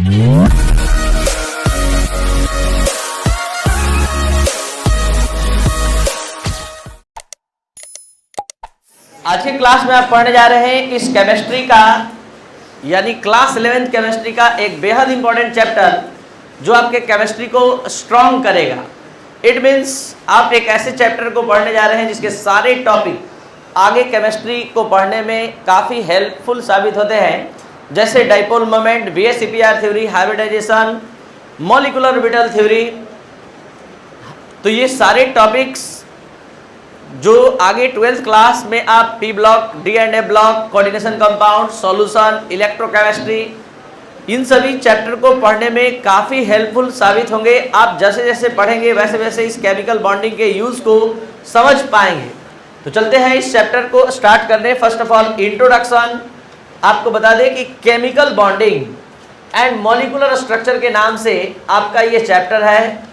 आज के क्लास में आप पढ़ने जा रहे हैं इस केमिस्ट्री का यानी क्लास 11th केमिस्ट्री का एक बेहद इंपॉर्टेंट चैप्टर जो आपके केमिस्ट्री को स्ट्रॉन्ग करेगा। इट मीन्स आप एक ऐसे चैप्टर को पढ़ने जा रहे हैं जिसके सारे टॉपिक आगे केमिस्ट्री को पढ़ने में काफ़ी हेल्पफुल साबित होते हैं, जैसे dipole moment, VSEPR theory, hybridisation, molecular orbital theory. तो ये सारे टॉपिक्स जो आगे 12th क्लास में आप P block, D&A block, coordination compound, solution, electrochemistry, इन सभी चैप्टर को पढ़ने में काफ़ी हेल्पफुल साबित होंगे। आप जैसे जैसे पढ़ेंगे वैसे वैसे इस केमिकल बॉन्डिंग के यूज़ को समझ पाएंगे। तो चलते हैं इस चैप्टर को स्टार्ट करने। First of all introduction. आपको बता दें कि chemical bonding and molecular structure के नाम से आपका ये चैप्टर है,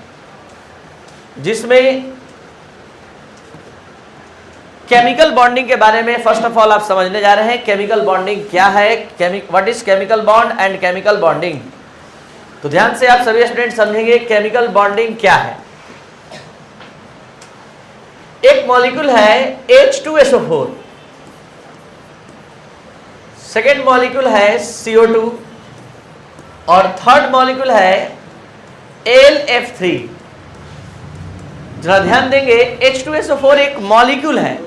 जिसमें केमिकल बॉन्डिंग के बारे में फर्स्ट ऑफ ऑल आप समझने जा रहे हैं। केमिकल बॉन्डिंग क्या है, what is chemical bond and chemical bonding. तो ध्यान से आप सभी स्टूडेंट समझेंगे केमिकल बॉन्डिंग क्या है। एक मॉलिक्यूल है H2SO4, सेकेंड मॉलिक्यूल है CO2 और थर्ड मॉलिक्यूल है AlF3। जरा ध्यान देंगे, H2SO4 एक मॉलिक्यूल है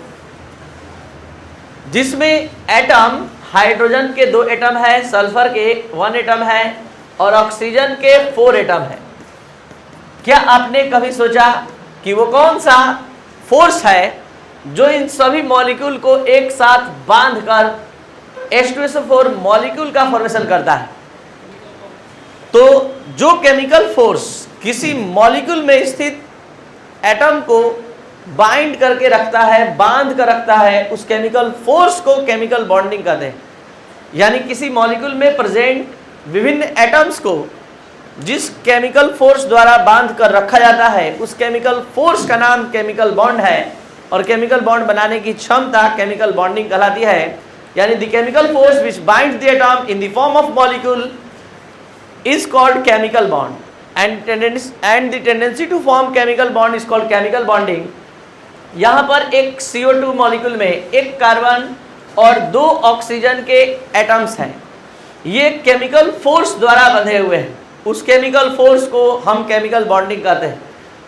जिसमें एटम, हाइड्रोजन के 2 एटम है, सल्फर के 1 एटम है और ऑक्सीजन के 4 एटम है। क्या आपने कभी सोचा कि वो कौन सा फोर्स है जो इन सभी मॉलिक्यूल को एक साथ बांधकर H2SO4 मॉलिक्यूल का फॉर्मेशन करता है? तो जो केमिकल फोर्स किसी मॉलिक्यूल में स्थित एटम को बाइंड करके रखता है, बांध कर रखता है, उस केमिकल फोर्स को केमिकल बॉन्डिंग कहते हैं। यानी किसी मॉलिक्यूल में प्रेजेंट विभिन्न एटम्स को जिस केमिकल फोर्स द्वारा बांध कर रखा जाता है, उस केमिकल फोर्स का नाम केमिकल बॉन्ड है और केमिकल बॉन्ड बनाने की क्षमता केमिकल बॉन्डिंग कहलाती है। यानी the chemical force which bind the atom in the form of molecule is called chemical bond and the tendency to form chemical bond is called chemical bonding। यहाँ पर एक CO2 molecule में एक carbon और 2 oxygen के atoms हैं। ये chemical force द्वारा बंधे हुए हैं। उस केमिकल फोर्स को हम केमिकल बॉन्डिंग कहते हैं।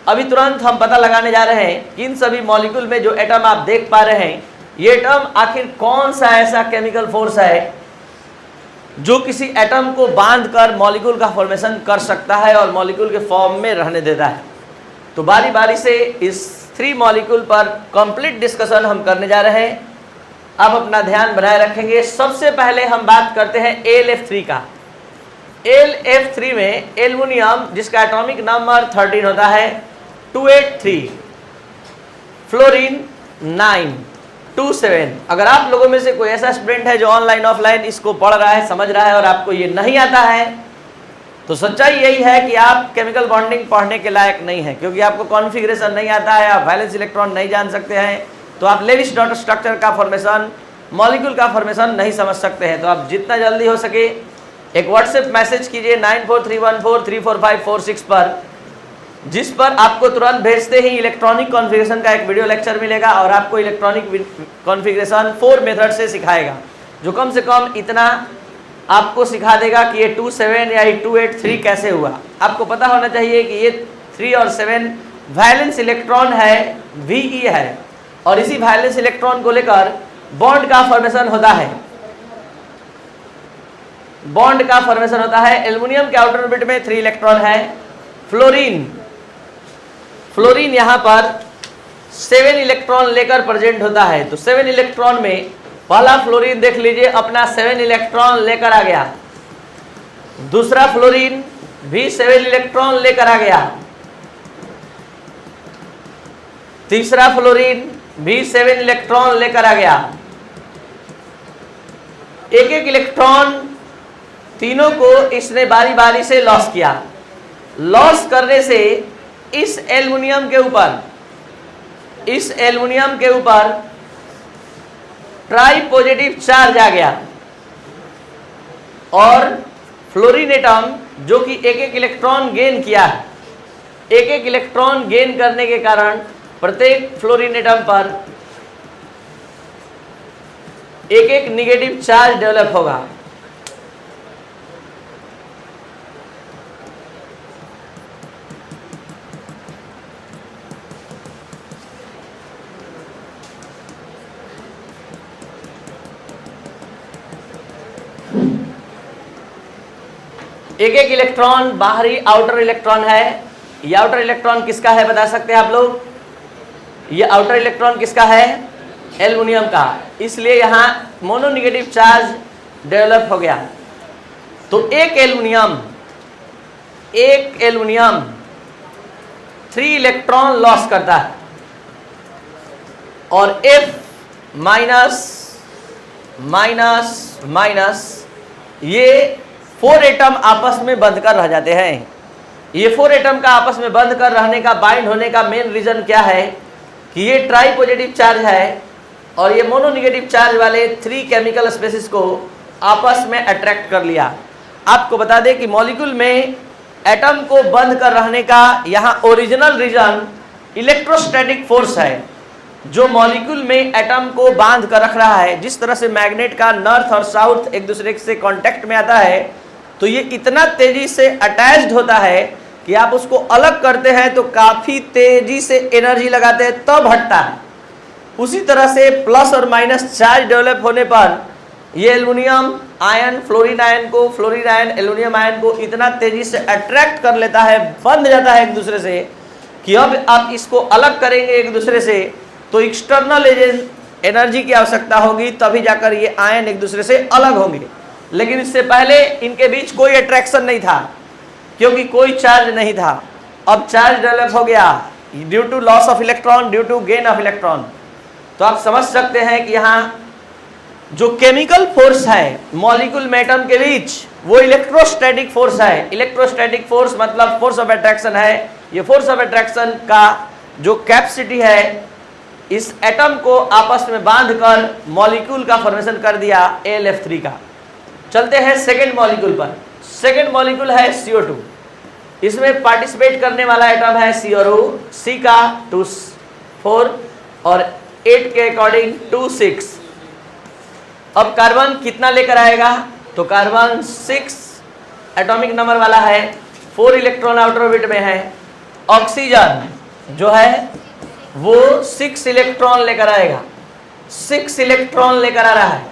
अभी तुरंत हम पता लगाने जा रहे हैं कि इन सभी मॉलिक्यूल में जो एटम आप देख पा रहे हैं, ये एटम आखिर कौन सा ऐसा केमिकल फोर्स है जो किसी एटम को बांधकर मॉलिक्यूल का फॉर्मेशन कर सकता है और मॉलिक्यूल के फॉर्म में रहने देता है। तो बारी बारी से इस 3 मॉलिक्यूल पर कंप्लीट डिस्कशन हम करने जा रहे हैं। अब अपना ध्यान बनाए रखेंगे। सबसे पहले हम बात करते हैं AlF3 का। AlF3 में एल्युमिनियम, जिसका एटॉमिक नंबर 13 होता है 283, फ्लोरीन 927। अगर आप लोगों में से कोई ऐसा स्टूडेंट है जो ऑनलाइन ऑफलाइन इसको पढ़ रहा है, समझ रहा है और आपको ये नहीं आता है, तो सच्चाई यही है कि आप केमिकल बॉन्डिंग पढ़ने के लायक नहीं है, क्योंकि आपको कॉन्फ़िगरेशन नहीं आता है, आप वैलेंस इलेक्ट्रॉन नहीं जान सकते हैं, तो आप लेविस डॉट स्ट्रक्चर का फॉर्मेशन, मॉलिक्यूल का फॉर्मेशन नहीं समझ सकते हैं। तो आप जितना जल्दी हो सके एक व्हाट्सएप मैसेज कीजिए 9431434546 पर, जिस पर आपको तुरंत भेजते ही इलेक्ट्रॉनिक कॉन्फ़िगरेशन का एक वीडियो लेक्चर मिलेगा और आपको इलेक्ट्रॉनिक कॉन्फ़िगरेशन 4 मेथड से सिखाएगा, जो कम से कम इतना आपको सिखा देगा कि ये 27 या 283 कैसे हुआ। आपको पता होना चाहिए कि ये 3 और 7 वैलेंस इलेक्ट्रॉन है, VE है, और इसी वैलेंस इलेक्ट्रॉन को लेकर बॉन्ड का फॉर्मेशन होता है। बॉन्ड का फॉर्मेशन होता है। एल्युमिनियम के आउटर ऑर्बिट में 3 इलेक्ट्रॉन है। फ्लोरीन यहाँ पर 7 इलेक्ट्रॉन लेकर प्रेजेंट होता है। तो 7 इलेक्ट्रॉन में पहला फ्लोरीन देख लीजिए अपना 7 इलेक्ट्रॉन लेकर आ गया। दूसरा फ्लोरीन भी 7 इलेक्ट्रॉन लेकर आ गया। तीसरा फ्लोरीन भी 7 इलेक्ट्रॉन लेकर आ गया। एक एक इलेक्ट्रॉन तीनों को इसने बारी बारी से लॉस किया। लॉस करने से इस एल्युमिनियम के ऊपर ट्राई पॉजिटिव चार्ज आ गया और फ्लोरीन एटम जो कि एक एक इलेक्ट्रॉन गेन किया है। एक एक इलेक्ट्रॉन गेन करने के कारण प्रत्येक फ्लोरीन एटम पर एक एक निगेटिव चार्ज डेवलप होगा। एक एक इलेक्ट्रॉन बाहरी आउटर इलेक्ट्रॉन है। ये आउटर इलेक्ट्रॉन किसका है बता सकते हैं आप लोग? ये आउटर इलेक्ट्रॉन किसका है? एल्युमिनियम का। इसलिए यहां मोनोनेगेटिव चार्ज डेवलप हो गया। तो एक एल्युमिनियम 3 इलेक्ट्रॉन लॉस करता है और F माइनस माइनस माइनस ये 4 एटम आपस में बंध कर रह जाते हैं। ये 4 एटम का आपस में बंध कर रहने का, बाइंड होने का मेन रीजन क्या है कि ये ट्राई पॉजिटिव चार्ज है और ये मोनोनेगेटिव चार्ज वाले 3 केमिकल स्पेसिस को आपस में अट्रैक्ट कर लिया। आपको बता दें कि मॉलिक्यूल में एटम को बंद कर रहने का यहाँ ओरिजिनल रीजन इलेक्ट्रोस्टैटिक फोर्स है, जो मॉलिक्यूल में एटम को बांध कर रख रहा है। जिस तरह से मैग्नेट का नॉर्थ और साउथ एक दूसरे से कांटेक्ट में आता है, तो ये इतना तेजी से अटैच्ड होता है कि आप उसको अलग करते हैं तो काफी तेजी से एनर्जी लगाते हैं तब हटता है। उसी तरह से प्लस और माइनस चार्ज डेवलप होने पर ये aluminium ion fluorine ion aluminium ion को इतना तेजी से अट्रैक्ट कर लेता है, बंध जाता है एक दूसरे से, कि अब आप इसको अलग करेंगे एक दूसरे से तो एक्सटर्नल एनर्जी की आवश्यकता होगी, तभी जाकर ये आयन एक दूसरे से अलग होंगे। लेकिन इससे पहले इनके बीच कोई अट्रैक्शन नहीं था क्योंकि कोई चार्ज नहीं था। अब चार्ज डेवलप हो गया due to loss of electron, due to gain of electron. तो आप समझ सकते हैं कि यहाँ जो केमिकल फोर्स है मॉलिक्यूल में एटम के बीच, वो इलेक्ट्रोस्टैटिक फोर्स है। इलेक्ट्रोस्टैटिक फोर्स मतलब फोर्स ऑफ अट्रैक्शन है। ये फोर्स ऑफ अट्रैक्शन का जो कैपेसिटी है, इस एटम को आपस में बांधकर मॉलिक्यूल का फॉर्मेशन कर दिया AlF3 का। चलते हैं सेकेंड मॉलिक्यूल पर। सेकेंड मॉलिक्यूल है CO2। इसमें पार्टिसिपेट करने वाला एटम है C और O। C का 2 4 और 8 के अकॉर्डिंग 2 6। अब कार्बन कितना लेकर आएगा? तो कार्बन 6 एटॉमिक नंबर वाला है, 4 इलेक्ट्रॉन आउटर ऑर्बिट में है। ऑक्सीजन जो है वो 6 इलेक्ट्रॉन लेकर आएगा, 6 इलेक्ट्रॉन लेकर आ रहा है।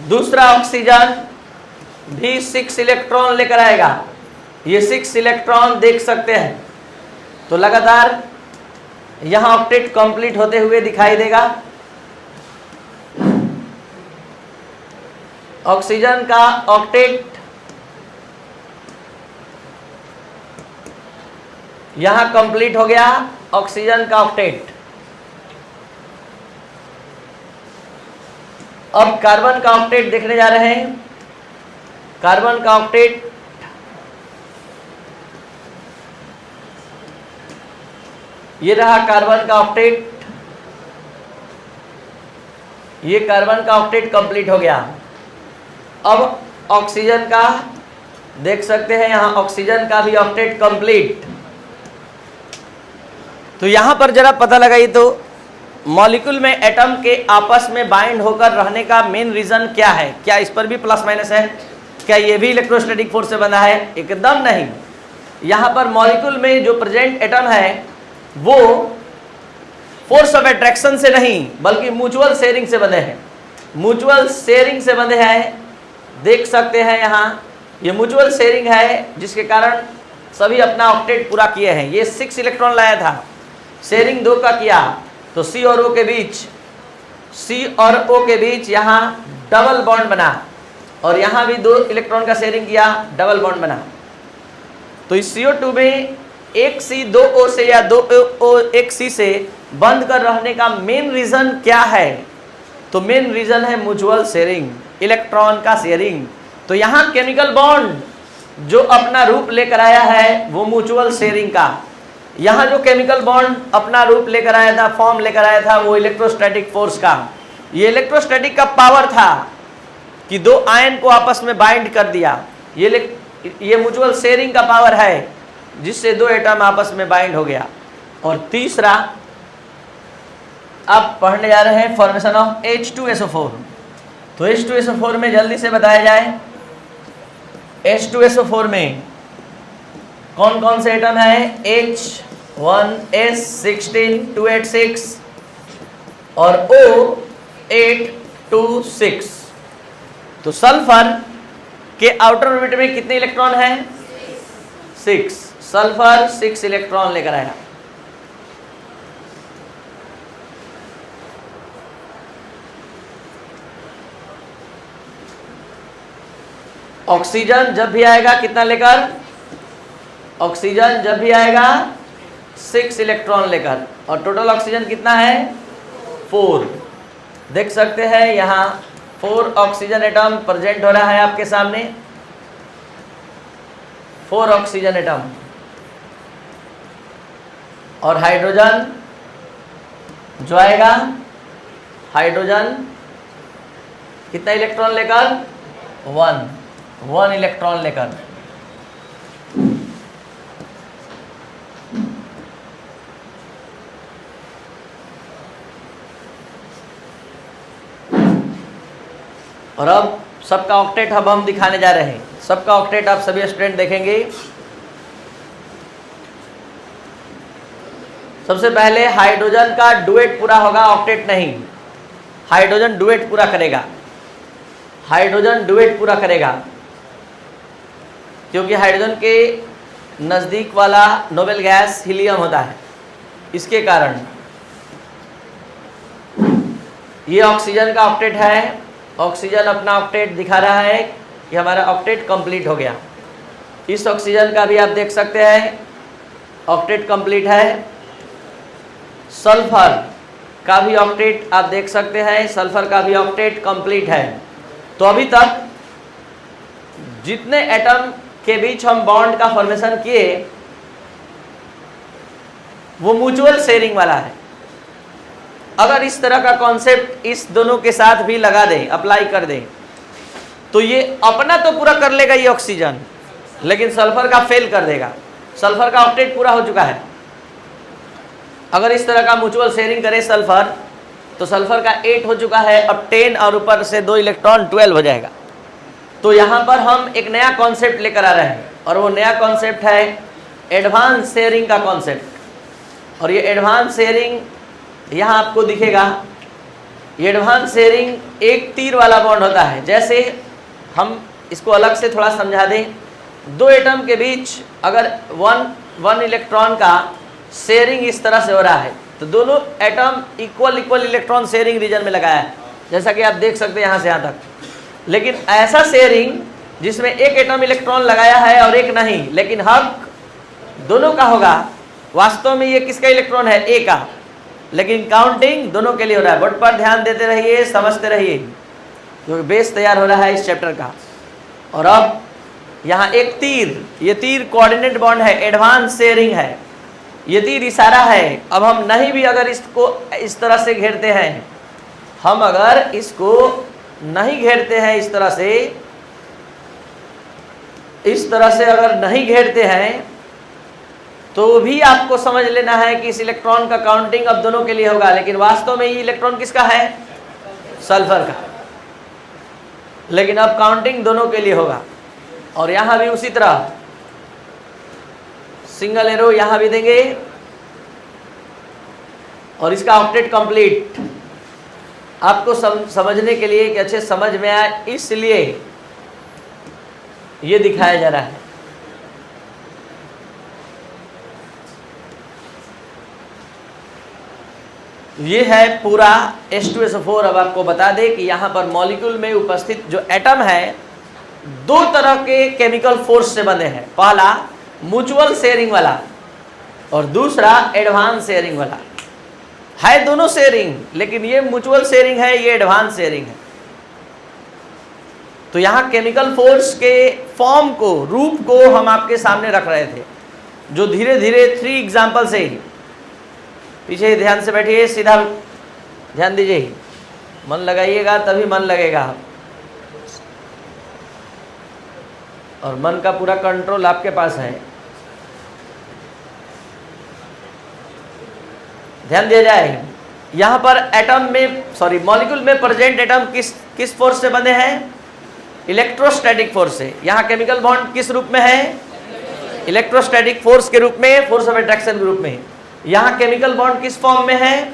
दूसरा ऑक्सीजन भी 6 इलेक्ट्रॉन लेकर आएगा। ये 6 इलेक्ट्रॉन देख सकते हैं। तो लगातार यहां ऑक्टेट कंप्लीट होते हुए दिखाई देगा। ऑक्सीजन का ऑक्टेट यहां कंप्लीट हो गया। ऑक्सीजन का ऑक्टेट। अब कार्बन का ऑक्टेट देखने जा रहे हैं। कार्बन का ऑक्टेट ये रहा कार्बन का ऑक्टेट। ये कार्बन का ऑक्टेट कंप्लीट हो गया। अब ऑक्सीजन का देख सकते हैं, यहां ऑक्सीजन का भी ऑक्टेट कंप्लीट। तो यहां पर जरा पता लगाइए तो मॉलिक्यूल में एटम के आपस में बाइंड होकर रहने का मेन रीजन क्या है? क्या इस पर भी प्लस माइनस है? क्या ये भी इलेक्ट्रोस्टैटिक फोर्स से बना है? एकदम नहीं। यहां पर मॉलिक्यूल में जो प्रेजेंट एटम है वो फोर्स ऑफ अट्रैक्शन से नहीं बल्कि म्यूचुअल शेयरिंग से बने हैं। म्यूचुअल शेयरिंग से बने हैं। देख सकते हैं यहाँ ये म्यूचुअल शेयरिंग है, जिसके कारण सभी अपना ऑक्टेट पूरा किए हैं। ये 6 इलेक्ट्रॉन लाया था, शेयरिंग 2 का किया, तो C और O के बीच यहाँ डबल बॉन्ड बना और यहाँ भी 2 इलेक्ट्रॉन का शेयरिंग किया, डबल बॉन्ड बना। तो इस CO2 में एक C 2 O से या 2 O एक C से बंद कर रहने का मेन रीजन क्या है? तो मेन रीजन है म्यूचुअल शेयरिंग, इलेक्ट्रॉन का शेयरिंग। तो यहाँ केमिकल बॉन्ड जो अपना रूप लेकर आया है वो म्यूचुअल शेयरिंग का। यहाँ जो केमिकल बॉन्ड अपना रूप लेकर आया था, फॉर्म लेकर आया था, वो इलेक्ट्रोस्टैटिक फोर्स का। ये इलेक्ट्रोस्टैटिक का पावर था कि 2 आयन को आपस में बाइंड कर दिया। ये ये म्यूचुअल शेयरिंग का पावर है जिससे दो एटम आपस में बाइंड हो गया। और तीसरा आप पढ़ने जा रहे हैं फॉर्मेशन ऑफ H2SO4। तो H2SO4 में जल्दी से बताया जाए, H2SO4 में कौन कौन से एटम है? H1S16 286 और O826। तो सल्फर के आउटर ऑर्बिट में कितने इलेक्ट्रॉन हैं? 6। सल्फर 6 इलेक्ट्रॉन लेकर आया। ऑक्सीजन जब भी आएगा कितना लेकर? ऑक्सीजन जब भी आएगा 6 इलेक्ट्रॉन लेकर। और टोटल ऑक्सीजन कितना है? 4। देख सकते हैं यहाँ 4 ऑक्सीजन एटम प्रेजेंट हो रहा है आपके सामने। 4 ऑक्सीजन एटम। और हाइड्रोजन जो आएगा, हाइड्रोजन कितना इलेक्ट्रॉन लेकर? 1 इलेक्ट्रॉन लेकर। और अब सबका ऑक्टेट अब हम दिखाने जा रहे हैं। सबका ऑक्टेट आप सभी स्टूडेंट देखेंगे। सबसे पहले हाइड्रोजन का डुएट पूरा होगा, ऑक्टेट नहीं। हाइड्रोजन डुएट पूरा करेगा, हाइड्रोजन डुएट पूरा करेगा, क्योंकि हाइड्रोजन के नज़दीक वाला नोबेल गैस हीलियम होता है। इसके कारण ये ऑक्सीजन का ऑक्टेट है। ऑक्सीजन अपना ऑक्टेट दिखा रहा है कि हमारा ऑक्टेट कंप्लीट हो गया। इस ऑक्सीजन का भी आप देख सकते हैं ऑक्टेट कंप्लीट है। सल्फर का भी ऑक्टेट आप देख सकते हैं, सल्फर का भी ऑक्टेट कंप्लीट है। तो अभी तक जितने एटम के बीच हम बॉन्ड का फॉर्मेशन किए वो म्यूचुअल शेयरिंग वाला है। अगर इस तरह का कॉन्सेप्ट इस दोनों के साथ भी लगा दें, अप्लाई कर दें, तो ये अपना तो पूरा कर लेगा ये ऑक्सीजन, लेकिन सल्फर का फेल कर देगा। सल्फर का ऑक्टेट पूरा हो चुका है। अगर इस तरह का म्यूचुअल शेयरिंग करे सल्फर, तो सल्फर का 8 हो चुका है। अब 10 और ऊपर से 2 इलेक्ट्रॉन 12 हो जाएगा। तो यहाँ पर हम एक नया कॉन्सेप्ट लेकर आ रहे हैं, और वो नया कॉन्सेप्ट है एडवांस शेयरिंग का कॉन्सेप्ट। और ये एडवांस शेयरिंग यहाँ आपको दिखेगा। ये एडवांस शेयरिंग एक तीर वाला बॉन्ड होता है। जैसे हम इसको अलग से थोड़ा समझा दें, दो एटम के बीच अगर वन इलेक्ट्रॉन का शेयरिंग इस तरह से हो रहा है, तो दोनों atom equal electron sharing region में लगाया है, जैसा कि आप देख सकते हैं यहाँ से यहाँ तक। लेकिन ऐसा शेयरिंग जिसमें एक एटम इलेक्ट्रॉन लगाया है और एक नहीं, लेकिन हक दोनों का होगा। वास्तव में ये किसका इलेक्ट्रॉन है? ए का, लेकिन काउंटिंग दोनों के लिए हो रहा है। बोर्ड पर ध्यान देते रहिए, समझते रहिए, क्योंकि बेस तैयार हो रहा है इस चैप्टर का। और अब यहाँ एक तीर, ये तीर कोऑर्डिनेट बॉन्ड है, एडवांस शेयरिंग है। ये तीर इशारा है। अब हम नहीं भी अगर इसको इस तरह से घेरते हैं, हम अगर इसको नहीं घेरते हैं इस तरह से अगर नहीं घेरते हैं, तो भी आपको समझ लेना है कि इस इलेक्ट्रॉन का काउंटिंग अब दोनों के लिए होगा। लेकिन वास्तव में ये इलेक्ट्रॉन किसका है? सल्फर का। लेकिन अब काउंटिंग दोनों के लिए होगा। और यहाँ भी उसी तरह सिंगल एरो यहाँ भी देंगे, और इसका ऑक्टेट कंप्लीट। आपको समझने के लिए कि अच्छे समझ में आए, इसलिए ये दिखाया जा रहा है। ये है पूरा H2SO4। अब आपको बता दें कि यहाँ पर मॉलिक्यूल में उपस्थित जो एटम है, दो तरह के केमिकल फोर्स से बने हैं। पहला म्यूचुअल शेयरिंग वाला और दूसरा एडवांस शेयरिंग वाला। है दोनों शेयरिंग, लेकिन ये म्यूचुअल शेयरिंग है, ये एडवांस शेयरिंग है। तो यहाँ केमिकल फोर्स के फॉर्म को, रूप को हम आपके सामने रख रहे थे, जो धीरे धीरे 3 एग्जाम्पल से ही। पीछे ध्यान से बैठिए, सीधा ध्यान दीजिए, मन लगाइएगा तभी मन लगेगा। और मन का पूरा कंट्रोल आपके पास है। ध्यान दिया जाए, यहां पर एटम में मॉलिक्यूल में प्रेजेंट एटम किस फोर्स से बने हैं? इलेक्ट्रोस्टैटिक फोर्स से। यहां केमिकल बॉन्ड किस रूप में है? इलेक्ट्रोस्टैटिक फोर्स के रूप में, फोर्स ऑफ अट्रैक्शन के रूप में। यहां केमिकल बॉन्ड किस फॉर्म में है?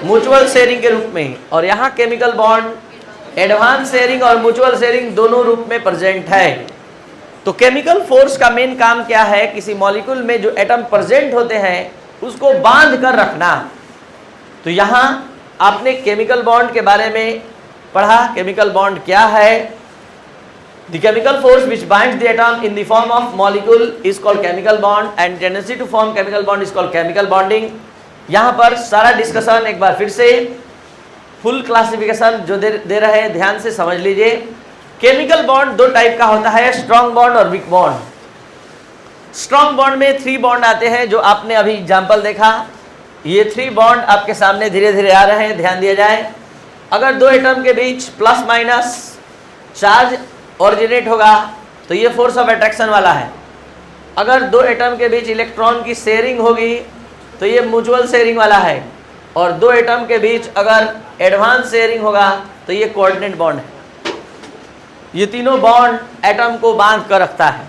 म्यूचुअल शेयरिंग के रूप में। और यहां केमिकल बॉन्ड एडवांस शेयरिंग और म्यूचुअल शेयरिंग दोनों रूप में प्रेजेंट है। तो केमिकल फोर्स का मेन काम क्या है? किसी मॉलिक्यूल में जो एटम प्रेजेंट होते हैं उसको बांध कर रखना। तो यहां आपने केमिकल बॉन्ड के बारे में पढ़ा। केमिकल बॉन्ड क्या है? The chemical force which binds the atom in the form of molecule is called chemical bond and tendency to form chemical bond is called chemical bonding। यहाँ पर सारा डिस्कशन एक बार फिर से फुल क्लासिफिकेशन जो दे रहे हैं ध्यान से समझ लीजिए। केमिकल बॉन्ड दो टाइप का होता है, स्ट्रॉन्ग बॉन्ड और वीक बॉन्ड। स्ट्रॉन्ग बॉन्ड में 3 बॉन्ड आते हैं जो आपने अभी एग्जाम्पल देखा। ये 3 बॉन्ड आपके सामने धीरे धीरे आ रहे हैं, ध्यान दिया जाए। अगर दो एटम के बीच प्लस माइनस चार्ज ऑरिजिनेट होगा तो ये फोर्स ऑफ अट्रैक्शन वाला है। अगर दो एटम के बीच इलेक्ट्रॉन की शेयरिंग होगी तो ये म्यूचुअल शेयरिंग वाला है। और दो एटम के बीच अगर एडवांस शेयरिंग होगा तो ये कोऑर्डिनेट बॉन्ड है। ये तीनों बॉन्ड एटम को बांध कर रखता है।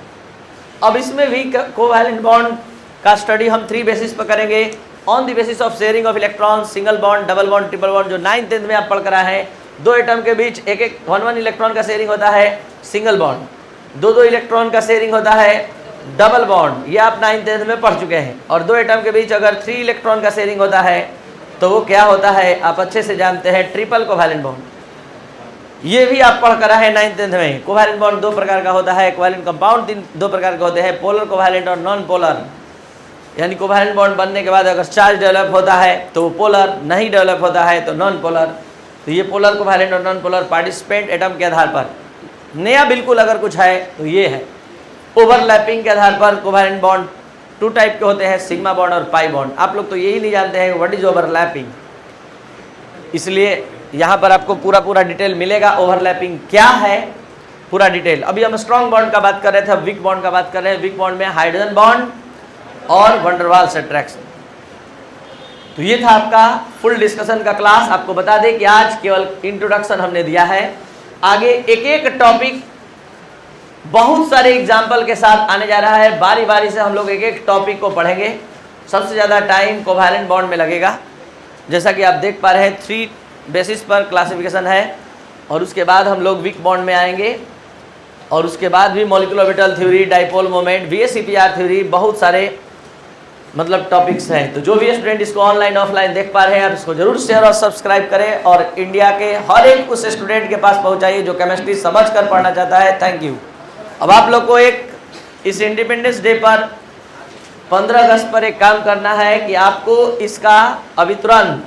अब इसमें भी कोवैलेंट बॉन्ड का स्टडी हम 3 बेसिस पर करेंगे। On the basis of sharing of electron, single bond, double bond, triple bond, जो 9th 10th में आप पढ़ कर आए हैं। दो एटम के बीच एक 1 इलेक्ट्रॉन का शेयरिंग होता है, सिंगल बॉन्ड। दो इलेक्ट्रॉन का शेयरिंग होता है, डबल बॉन्ड। ये आप 9th 10th में पढ़ चुके हैं। और दो एटम के बीच अगर 3 इलेक्ट्रॉन का शेयरिंग होता है तो वो क्या होता है? आप अच्छे से जानते हैं, ट्रिपल कोवैलेंट बॉन्ड। ये भी आप पढ़ कर आए हैं 9th 10th में। कोवैलेंट बॉन्ड 2 प्रकार का होता है। कोवैलेंट कंपाउंड 2 प्रकार के होते हैं, पोलर कोवैलेंट और नॉन पोलर। यानी कोवैलेंट बॉन्ड बनने के बाद अगर चार्ज डेवलप होता है तो वो पोलर, नहीं डेवलप होता है तो नॉन पोलर। तो ये पोलर कोवैलेंट और नॉन पोलर पार्टिसिपेंट एटम के आधार पर। नया बिल्कुल अगर कुछ है तो ये है। ओवरलैपिंग के आधार पर कोवैलेंट बॉन्ड 2 टाइप के होते हैं, सिग्मा बॉन्ड और पाई बॉन्ड। आप लोग तो यही नहीं जानते हैं व्हाट इज ओवरलैपिंग, इसलिए यहाँ पर आपको पूरा डिटेल मिलेगा। ओवरलैपिंग क्या है, पूरा डिटेल। अभी हम स्ट्रॉन्ग बॉन्ड का बात कर रहे थे, अब वीक बॉन्ड का बात कर रहे हैं। वीक बॉन्ड में हाइड्रोजन बॉन्ड और वैन डर वाल्स अट्रैक्शन। तो ये था आपका फुल डिस्कशन का क्लास। आपको बता दें कि आज केवल इंट्रोडक्शन हमने दिया है। आगे एक टॉपिक बहुत सारे एग्जाम्पल के साथ आने जा रहा है। बारी बारी से हम लोग एक टॉपिक को पढ़ेंगे। सबसे ज़्यादा टाइम कोवैलेंट बॉन्ड में लगेगा। जैसा कि आप देख पा रहे हैं 3 बेसिस पर क्लासिफिकेशन है। और उसके बाद हम लोग वीक बॉन्ड में आएंगे। और उसके बाद भी molecular orbital theory, dipole moment, VSEPR theory, बहुत सारे मतलब टॉपिक्स हैं। तो जो भी स्टूडेंट इसको ऑनलाइन ऑफलाइन देख पा रहे हैं आप इसको जरूर शेयर और सब्सक्राइब करें और इंडिया के हर एक उस स्टूडेंट के पास पहुंचाइए जो केमिस्ट्री समझ कर पढ़ना चाहता है। Thank you. अब आप लोग को इस इंडिपेंडेंस डे पर 15 अगस्त पर एक काम करना है कि आपको इसका अभी तुरंत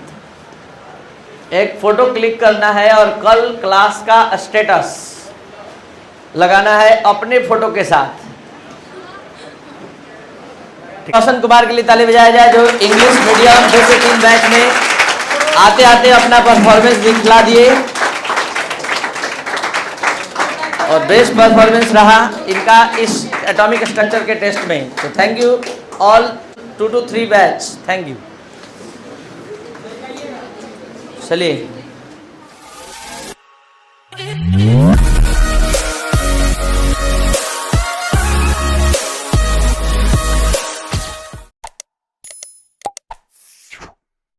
एक फ़ोटो क्लिक करना है और कल क्लास का स्टेटस लगाना है अपने फ़ोटो के साथ। रोशन कुमार के लिए ताली बजाया जाए जो इंग्लिश मीडियम 2 से 3 बैच में आते आते अपना परफॉर्मेंस दिखला दिए और बेस्ट परफॉर्मेंस रहा इनका इस एटॉमिक स्ट्रक्चर के टेस्ट में। तो thank you all 2 to 3 batch, thank you. चलिए